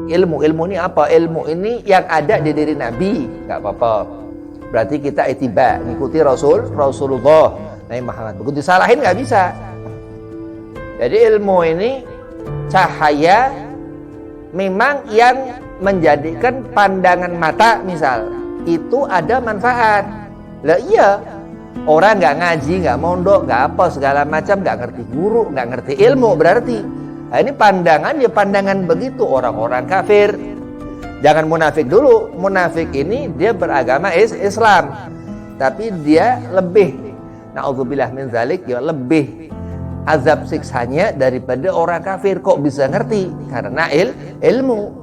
Ilmu ini apa? Ilmu ini yang ada di diri Nabi, nggak apa-apa. Berarti kita itiba, ngikuti Rasulullah Nabi Muhammad. Begitu disalahin nggak bisa. Jadi ilmu ini cahaya memang yang menjadikan pandangan mata misal itu ada manfaat. Lah iya, orang nggak ngaji, nggak mondok, nggak apa segala macam, nggak ngerti guru, nggak ngerti ilmu berarti. Nah, ini pandangan ya pandangan begitu orang-orang kafir. Jangan munafik dulu. Munafik ini dia beragama Islam, tapi dia lebih, na'udzubillah min zalik, ya lebih azab siksanya daripada orang kafir. Kok bisa ngerti? Karena ilmu.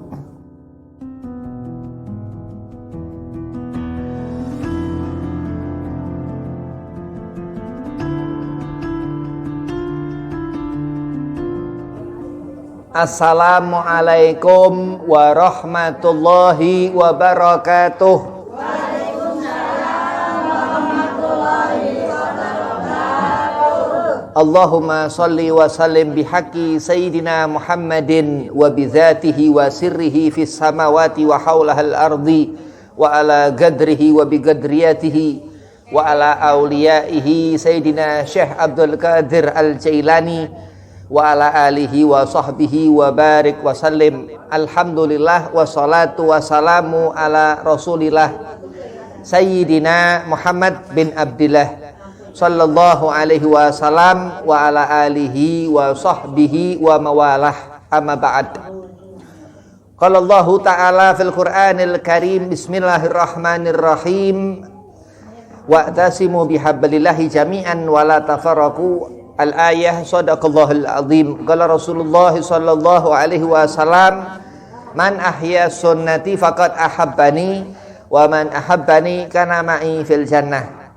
Assalamualaikum warahmatullahi wabarakatuh. Waalaikumsalam warahmatullahi wabarakatuh. Allahumma salli wa sallim bihaqqi Sayyidina Muhammadin wa bizatihi wa sirrihi fis samawati wa hawlahal ardi wa ala gadrihi wa bigadriyatihi wa ala awliyaihi Sayyidina Syekh Abdul Qadir Al-Jailani wa ala alihi wa sahbihi wa barik wa sallim. Alhamdulillah wa salatu wa salamu ala rasulillah Sayyidina Muhammad bin Abdillah sallallahu alaihi wasallam wa ala alihi wa sahbihi wa mawalah, amma ba'd. Qala Allah ta'ala fil Qur'anil Karim, bismillahirrahmanirrahim, wa'tasimu bihablillahi jami'an wa la tafarraqu. Al-ayah, sadaqallahul azim. Qala Rasulullah sallallahu alaihi wasallam, man ahya sunnati faqad ahabbani wa man ahabbani kana ma'i fil jannah.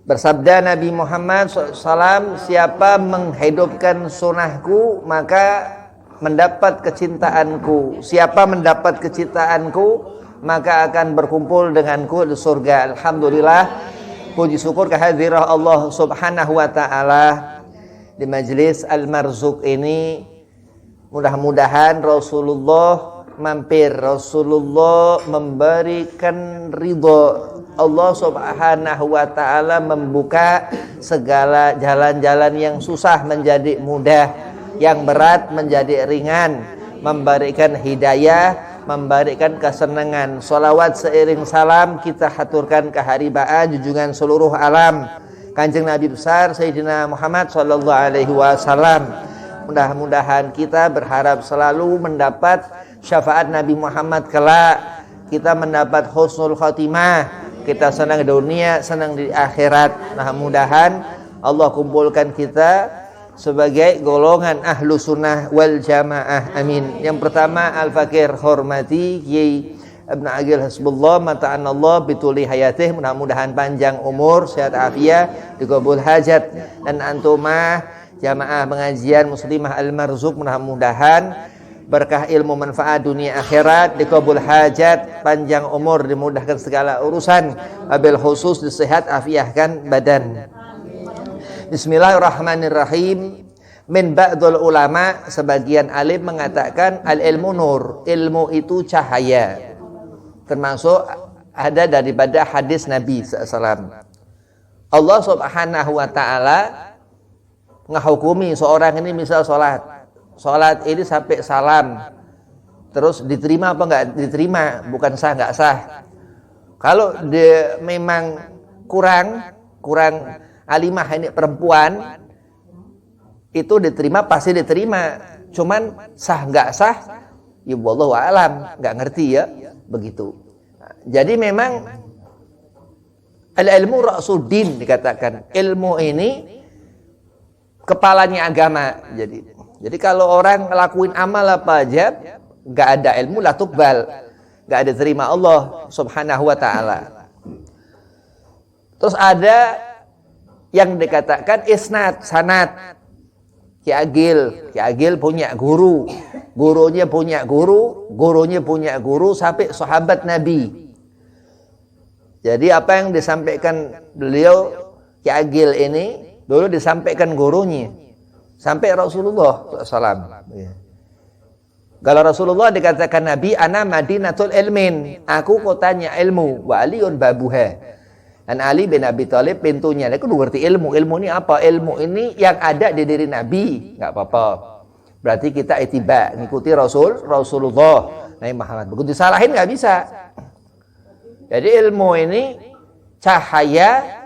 Bersabda Nabi Muhammad SAW, siapa menghidupkan sunnahku maka mendapat kecintaanku. Siapa mendapat kecintaanku maka akan berkumpul denganku di surga. Alhamdulillah, puji syukur kehadiran Allah Subhanahu wa ta'ala di majelis Al-Marzuq ini. Mudah-mudahan Rasulullah mampir, Rasulullah memberikan ridho, Allah Subhanahu wa ta'ala membuka segala jalan-jalan yang susah menjadi mudah, yang berat menjadi ringan, memberikan hidayah, memberikan kesenangan. Salawat seiring salam kita haturkan keharibaan junjungan seluruh alam Kanjeng Nabi besar Sayyidina Muhammad sallallahu alaihi wasallam. Mudah-mudahan kita berharap selalu mendapat syafaat Nabi Muhammad kelak, kita mendapat husnul khotimah, kita senang di dunia, senang di akhirat. Mudah-mudahan Allah kumpulkan kita sebagai golongan ahlu sunnah wal jamaah, amin. Yang pertama, Al-Fakir hormati Kiai Ibn Agil Hasbullah mata'anallah bituli hayatih, mudah-mudahan panjang umur, sehat afiat, dikabul hajat. Dan antumah jamaah pengajian muslimah Al-Marzuq, mudah-mudahan berkah ilmu manfaat dunia akhirat, dikabul hajat, panjang umur, dimudahkan segala urusan, wabil khusus disehat afiahkan badan. Bismillahirrahmanirrahim. Min ba'dul ulama, sebagian alim mengatakan al-ilmu nur, ilmu itu cahaya. Termasuk ada daripada hadis Nabi SAW. Allah Subhanahu wa ta'ala ngahukumi seorang ini misal sholat ini sampai salam, terus diterima apa enggak diterima, bukan sah enggak sah. Kalau dia memang kurang alimah ini perempuan, itu diterima, pasti diterima. Cuman sah nggak sah, ya wallahu a'lam, nggak ngerti ya, begitu. Jadi memang al-ilmu ra'suddin dikatakan. Ilmu ini kepalanya agama. Jadi kalau orang ngelakuin amal apa aja, nggak ada ilmu la tuqbal, nggak ada terima Allah Subhanahu wa ta'ala. Terus ada yang dikatakan isnad, sanad. Ki Agil punya guru, gurunya punya guru, gurunya punya guru, sampai sahabat Nabi. Jadi apa yang disampaikan beliau Ki Agil ini dulu disampaikan gurunya sampai Rasulullah SAW. Kalau Rasulullah dikatakan Nabi, ana madinatul ilmin, aku kotanya ilmu, wa aliun babuha. Dan Ali bin Abi Thalib pintunya. Dia kudu ngerti ilmu. Ilmu ini apa? Ilmu ini yang ada di diri Nabi. Enggak apa-apa. Berarti kita itiba, ngikuti Rasulullah Nabi Muhammad. Begitu disalahin enggak bisa. Jadi ilmu ini cahaya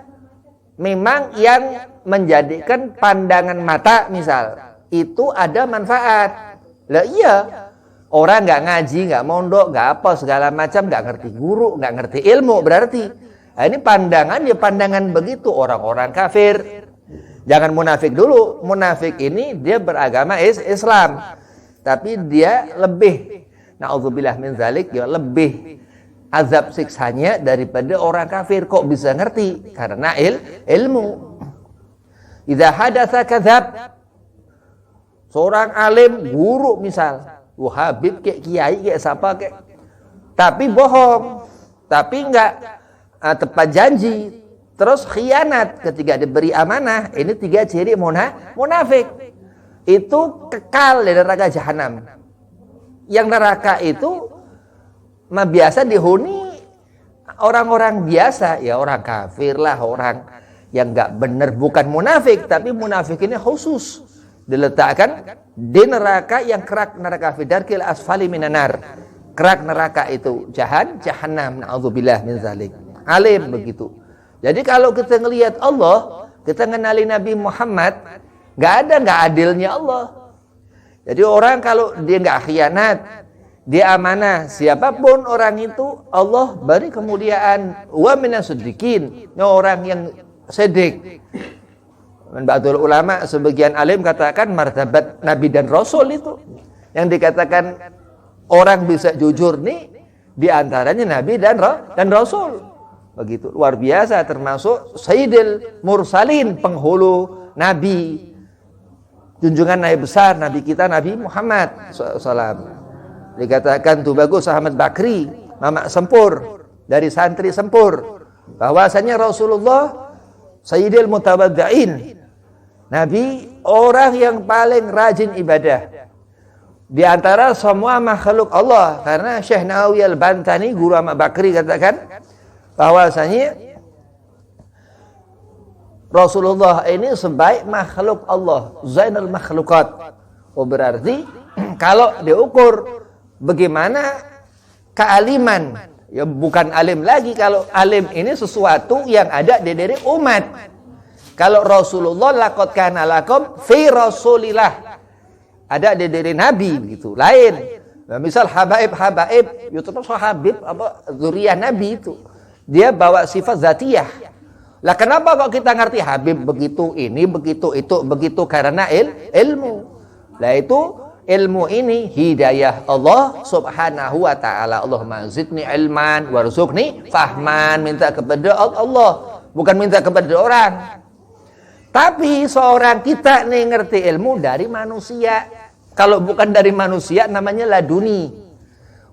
memang yang menjadikan pandangan mata misal itu ada manfaat. Lah iya, orang nggak ngaji, nggak mondok, nggak apa segala macam, nggak ngerti guru, nggak ngerti ilmu berarti. Nah, ini pandangan ya pandangan begitu orang-orang kafir. Jangan munafik dulu. Munafik ini dia beragama Islam, tapi dia lebih, naudzubillah min zalik, ya lebih azab siksanya daripada orang kafir. Kok bisa ngerti? Karena ilmu. Idza hadatsa kadzab. Seorang alim, guru misal, Habib kayak kiai kayak siapa kayak, tapi bohong, tapi enggak tepat janji, terus khianat ketika diberi amanah. Ini 3 ciri munafik. Itu kekal di neraka jahanam. Yang neraka itu biasa dihuni orang-orang biasa, ya orang kafir lah, orang yang enggak benar, bukan munafik, tapi munafik ini khusus diletakkan di neraka yang kerak neraka fidarkil asfali minanar. Kerak neraka itu jahannam, naudzubillah min zalik. Alim begitu. Jadi kalau kita ngelihat Allah, kita ngenali Nabi Muhammad, nggak adilnya Allah. Jadi orang kalau dia nggak khianat, dia amanah, siapapun orang itu Allah beri kemuliaan. Wa minas siddiqin, orang yang sedik. Ba'dul ulama, sebagian alim katakan martabat Nabi dan Rasul itu yang dikatakan orang bisa jujur nih diantaranya Nabi dan Rasul. Begitu luar biasa, termasuk Sayyidil Mursalin, penghulu Nabi, junjungan Nabi besar, Nabi kita Nabi Muhammad SAW. Dikatakan tuh bagus Ahmad Bakri, Mamak Sempur, dari santri Sempur, bahwasanya Rasulullah Sayyidil Mutawaddi'in, Nabi orang yang paling rajin ibadah di antara semua makhluk Allah. Karena Syekh Nawawi Al-Bantani, guru Ahmad Bakri, katakan bahwasanya Rasulullah ini sebaik makhluk Allah, zainul makhlukat. Oh, berarti kalau diukur bagaimana kealiman, ya bukan alim lagi. Kalau alim ini sesuatu yang ada di diri umat. Kalau Rasulullah laqad kana lakum fi Rasulillah, ada di diri Nabi begitu. Lain. Nah, misal habaib, itu termasuk habib apa zuriyah Nabi itu. Dia bawa sifat zatiyah. Lah kenapa kok kita ngerti habib begitu, ini begitu, itu begitu? Karena ilmu. Lah itu ilmu ini hidayah Allah Subhanahu wa taala. Allahumma zidni ilman warzuqni fahman, minta kepada Allah, bukan minta kepada orang. Tapi seorang kita nih ngerti ilmu dari manusia. Kalau bukan dari manusia namanya laduni.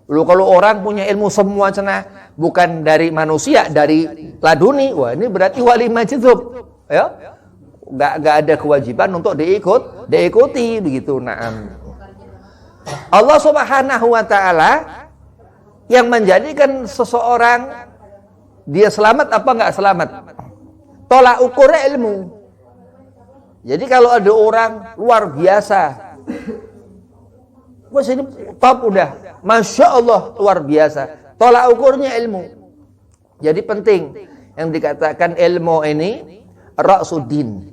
Lalu kalau orang punya ilmu semua cenah bukan dari manusia, dari laduni, wah ini berarti wali majdzub. Ya? Enggak ada kewajiban untuk diikuti begitu. Naam. Allah Subhanahu wa taala yang menjadikan seseorang dia selamat apa enggak selamat, tolak ukurnya ilmu. Jadi kalau ada orang luar biasa, wah ini top udah, masya Allah luar biasa, tolak ukurnya ilmu. Jadi penting yang dikatakan ilmu ini ra'suddin.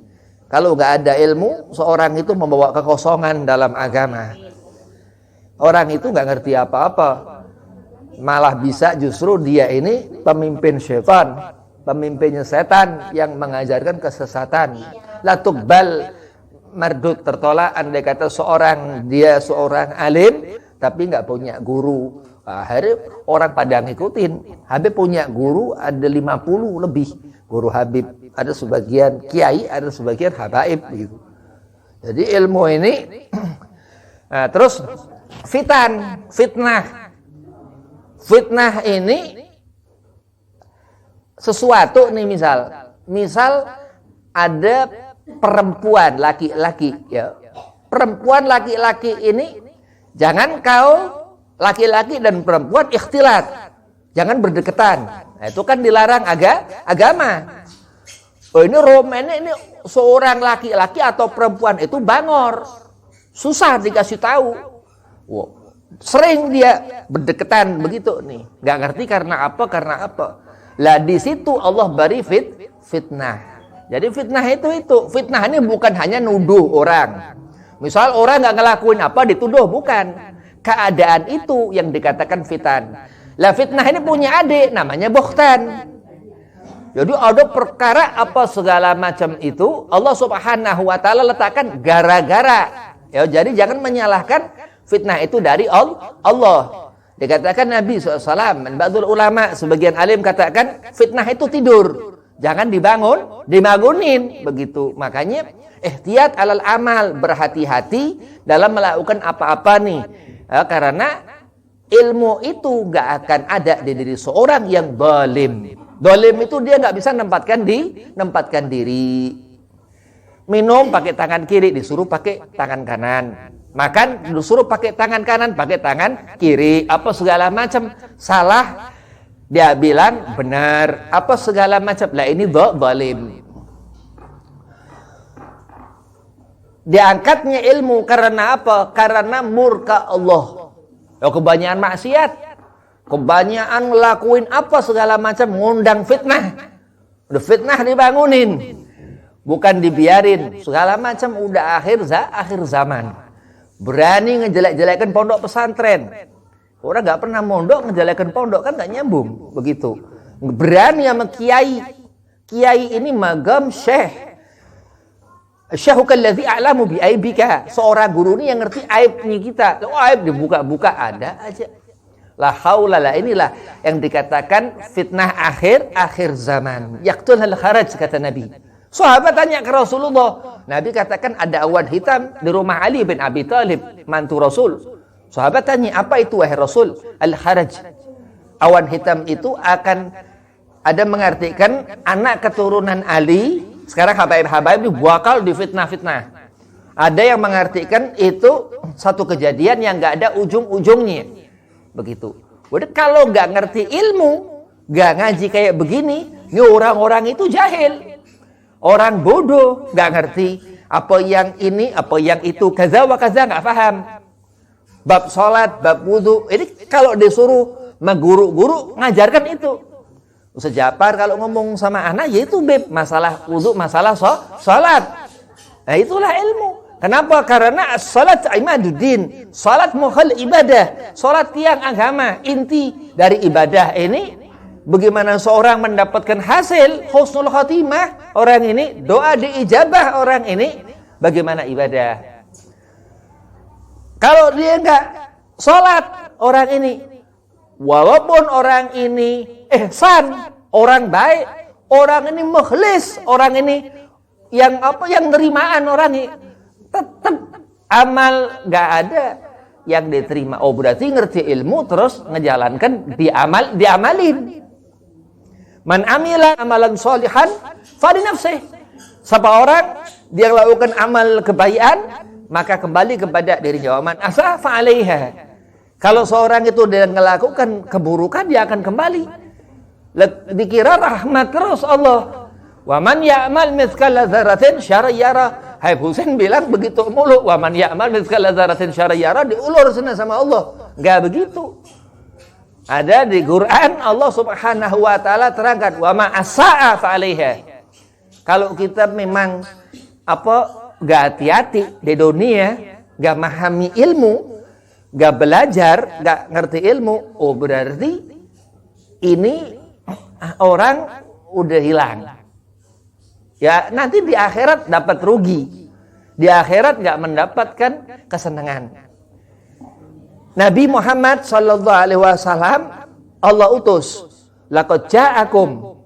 Kalau nggak ada ilmu, seorang itu membawa kekosongan dalam agama. Orang itu nggak ngerti apa-apa, malah bisa justru dia ini pemimpin syaitan, pemimpinnya setan yang mengajarkan kesesatan. La tuqbal mardud, tertolak andai kata dia seorang alim tapi nggak punya guru. Akhirnya orang pada ngikutin. Habib punya guru ada 50 lebih guru Habib, ada sebagian kiai, ada sebagian habaib gitu. Jadi ilmu ini terus fitnah ini sesuatu nih, misal ada perempuan laki-laki, ya. Perempuan laki-laki ini Jangan kau laki-laki dan perempuan ikhtilat. Jangan berdekatan. Nah, itu kan dilarang agama. Oh, ini ini seorang laki-laki atau perempuan itu bangor. Susah dikasih tahu. Wow. Sering dia berdekatan begitu nih. Nggak ngerti karena apa. Lah di situ Allah beri fitnah. Jadi fitnah itu. Fitnah ini bukan hanya nuduh orang. Misal orang nggak ngelakuin apa dituduh, bukan. Keadaan itu yang dikatakan fitan. Lah fitnah ini punya adik namanya buhtan. Jadi ada perkara apa segala macam itu Allah Subhanahu wa taala letakkan gara-gara. Ya, jadi jangan menyalahkan fitnah itu dari Allah. Dikatakan Nabi SAW, ba'dul ulama sebagian alim katakan fitnah itu tidur. Jangan dibangunin begitu. Makanya ihtiyat alal amal, berhati-hati dalam melakukan apa-apa nih. Ya, karena ilmu itu gak akan ada di diri seorang yang zalim. Zalim itu dia gak bisa menempatkan diri. Minum pakai tangan kiri, disuruh pakai tangan kanan. Makan disuruh pakai tangan kanan, pakai tangan kiri. Apa segala macam salah, dia bilang benar. Apa segala macam, lah ini zalim. Diangkatnya ilmu karena apa? Karena murka Allah. Ya, kebanyakan maksiat, kebanyakan ngelakuin apa segala macam, ngundang fitnah. Udah fitnah dibangunin, bukan dibiarin. Segala macam udah akhir zaman. Berani ngejelek-jelekan pondok pesantren. Orang nggak pernah mondok ngejelekkan pondok, kan nggak nyambung begitu. Berani sama kiai. Kiai ini magam syekh. Syahukal ladzi a'lamu bi aibika. Seorang guru ini yang ngerti aibnya kita. Oh, aib dibuka-buka ada aja. La haula la, inilah yang dikatakan fitnah akhir zaman. Yaqtulul kharaj kata Nabi. Sahabat tanya ke Rasulullah. Nabi katakan ada awan hitam di rumah Ali bin Abi Thalib, mantu Rasul. Sahabat tanya, apa itu wahai Rasul? Al-kharaj. Awan hitam itu akan ada mengartikan anak keturunan Ali. Sekarang habaib-habaib bakal difitnah-fitnah. Ada yang mengartikan itu satu kejadian yang nggak ada ujung-ujungnya. Begitu. Jadi kalau nggak ngerti ilmu, nggak ngaji kayak begini, ini orang-orang itu jahil. Orang bodoh, nggak ngerti apa yang ini, apa yang itu, kaza wa kaza, nggak paham. Bab sholat, bab wudu, ini kalau disuruh guru-guru ngajarkan itu. Ustaz Jafar kalau ngomong sama anak, yaitu masalah wudu, masalah sholat. Nah itulah ilmu. Kenapa? Karena sholat imaduddin, sholat mukhal ibadah, sholat tiang agama, inti dari ibadah ini. Bagaimana seorang mendapatkan hasil husnul khotimah, orang ini doa diijabah, orang ini bagaimana ibadah. Kalau dia enggak sholat, orang ini walaupun orang ini ihsan, orang baik, orang ini mukhlis, orang ini yang nerimaan, orang ini tetap amal enggak ada yang diterima. Oh, berarti ngerti ilmu terus ngejalankan diamalin. Man amila amalan sholihan fali nafsih. Siapa orang dia melakukan amal kebaikan, maka kembali kepada dirinya. Man asa fa alaiha. Kalau seorang itu dia melakukan keburukan, dia akan kembali. Dikira rahmat terus Allah. Wa man ya'mal mithqala dzarratin syarran yara. Habib Husain bilang begitu mulu. Wa man ya'mal mithqala dzarratin syarran yara, diulur sana sama Allah. Enggak begitu. Ada di Quran Allah Subhanahu wa taala terangkan wa ma asaa fa alaiha. Kalau kita memang enggak hati-hati di dunia, enggak memahami ilmu, enggak belajar, enggak ngerti ilmu, oh berarti ini orang udah hilang. Ya, nanti di akhirat dapat rugi. Di akhirat enggak mendapatkan kesenangan. Nabi Muhammad sallallahu alaihi wasallam Allah utus. Laqad ja'akum.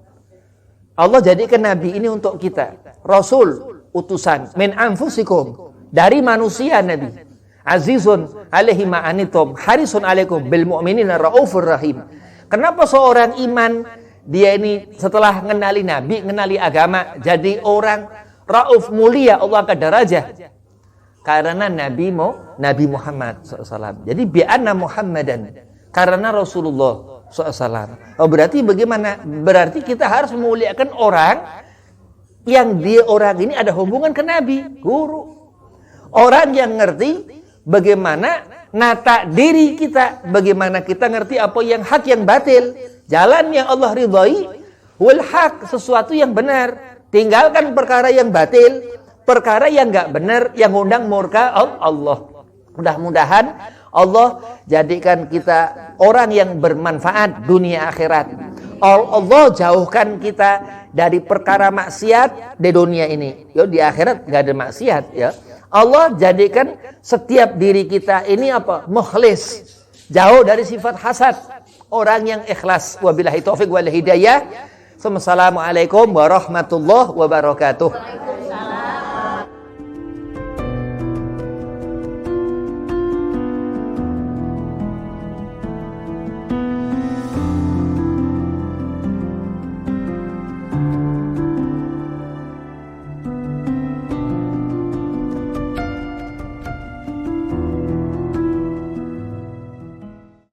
Allah jadikan nabi ini untuk kita, rasul, utusan min anfusikum, dari manusia Nabi. Azizun alaihi ma anitum, harisun alaikum bil mu'minina raufur rahim. Kenapa seorang iman dia ini setelah mengenali nabi, mengenali agama, jadi orang rauf, mulia, Allah angkat derajat. karena Nabi Muhammad SAW. Jadi bi'anna Muhammadan, karena Rasulullah SAW. Oh, berarti bagaimana? Berarti kita harus memuliakan orang yang dia orang ini ada hubungan ke Nabi, guru. Orang yang ngerti bagaimana nata diri kita, bagaimana kita ngerti apa yang hak yang batil, jalan yang Allah ridhai, wal haq, sesuatu yang benar. Tinggalkan perkara yang batil, perkara yang enggak benar, yang undang murka Allah. Mudah-mudahan Allah jadikan kita orang yang bermanfaat dunia akhirat. Allah jauhkan kita dari perkara maksiat di dunia ini. Yo, di akhirat enggak ada maksiat ya. Allah jadikan setiap diri kita ini apa? Mukhlis. Jauh dari sifat hasad. Orang yang ikhlas. Wabillahi taufiq wal hidayah. Assalamualaikum warahmatullahi wabarakatuh.